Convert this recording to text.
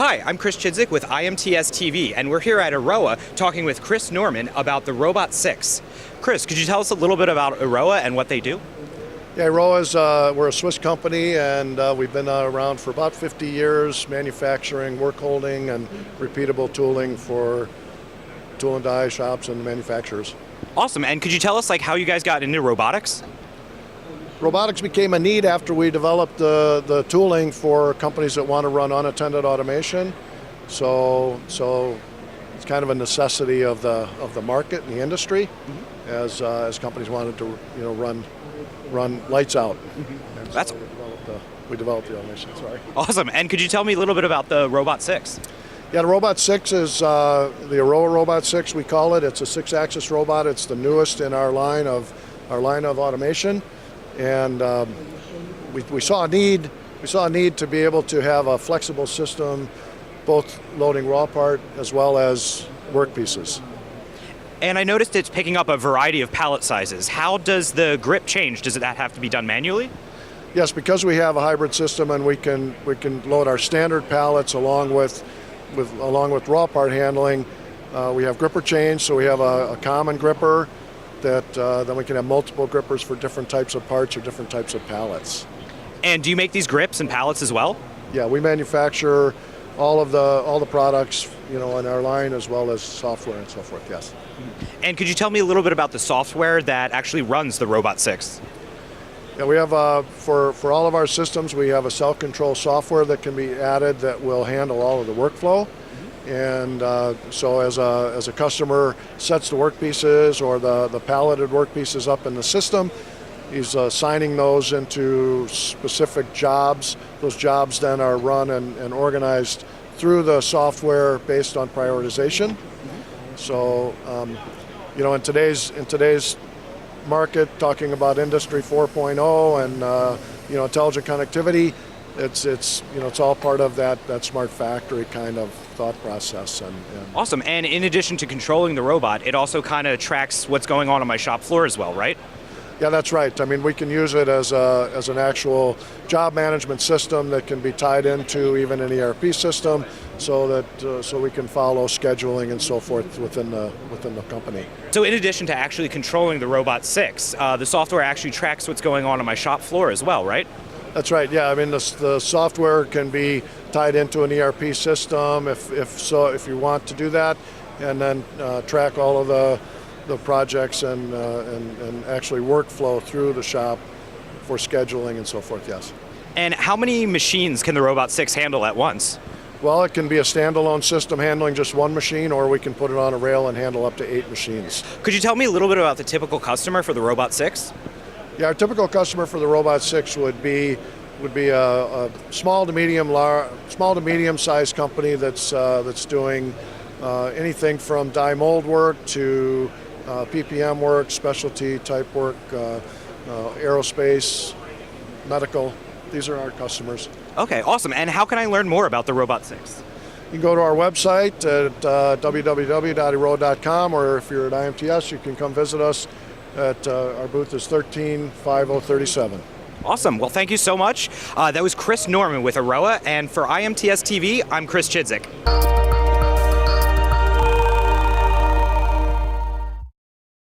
Hi, I'm Chris Chidzik with IMTS TV, and we're here at Aroa talking with Chris Norman about the Robot 6. Chris, could you tell us a little bit about Aroa and what they do? Yeah, Aroa is we're a Swiss company, and we've been around for about 50 years, manufacturing work holding and repeatable tooling for tool and die shops and manufacturers. Awesome, and could you tell us how you guys got into robotics? Robotics became a need after we developed the tooling for companies that want to run unattended automation. So it's kind of a necessity of the market and the industry, as companies wanted to run lights out. Mm-hmm. That's so we developed the automation. Sorry. Awesome, and could you tell me a little bit about the Robot 6? Yeah, the Robot 6 is the Aroa Robot 6. We call it. It's a 6-axis robot. It's the newest in our line of automation. And we saw a need to be able to have a flexible system, both loading raw part as well as work pieces. And I noticed it's picking up a variety of pallet sizes. How does the grip change? Does that have to be done manually? Yes, because we have a hybrid system and we can load our standard pallets along with raw part handling. We have gripper change, so we have a common gripper that then we can have multiple grippers for different types of parts or different types of pallets. And do you make these grips and pallets as well? Yeah, we manufacture all the products, in our line, as well as software and so forth. Yes. And could you tell me a little bit about the software that actually runs the Robot 6? Yeah, we have for all of our systems, we have a self-control software that can be added that will handle all of the workflow. And so as a customer sets the workpieces or the palleted workpieces up in the system, he's assigning those into specific jobs. Those jobs then are run and organized through the software based on prioritization. So in today's market, talking about Industry 4.0 and intelligent connectivity, it's all part of that smart factory kind of thought process. And Awesome. And in addition to controlling the robot, it also kind of tracks what's going on my shop floor as well, right? Yeah, that's right. I mean, we can use it as an actual job management system that can be tied into even an ERP system, so we can follow scheduling and so forth within the company. So in addition to actually controlling the Robot 6, the software actually tracks what's going on my shop floor as well, right? That's right. Yeah, I mean the software can be tied into an ERP system if you want to do that, and then track all of the projects and actually workflow through the shop for scheduling and so forth. Yes. And how many machines can the Robot 6 handle at once? Well, it can be a standalone system handling just one machine, or we can put it on a rail and handle up to 8 machines. Could you tell me a little bit about the typical customer for the Robot 6? Yeah, our typical customer for the Robot 6 would be a small to medium sized company that's doing anything from die mold work to PPM work, specialty type work, aerospace, medical. These are our customers. Okay, awesome. And how can I learn more about the Robot 6? You can go to our website at www.aroa.com, or if you're at IMTS, you can come visit us at our booth is 135037. Awesome. Well, thank you so much. That was Chris Norman with Aroa, and for IMTS TV, I'm Chris Chidzik.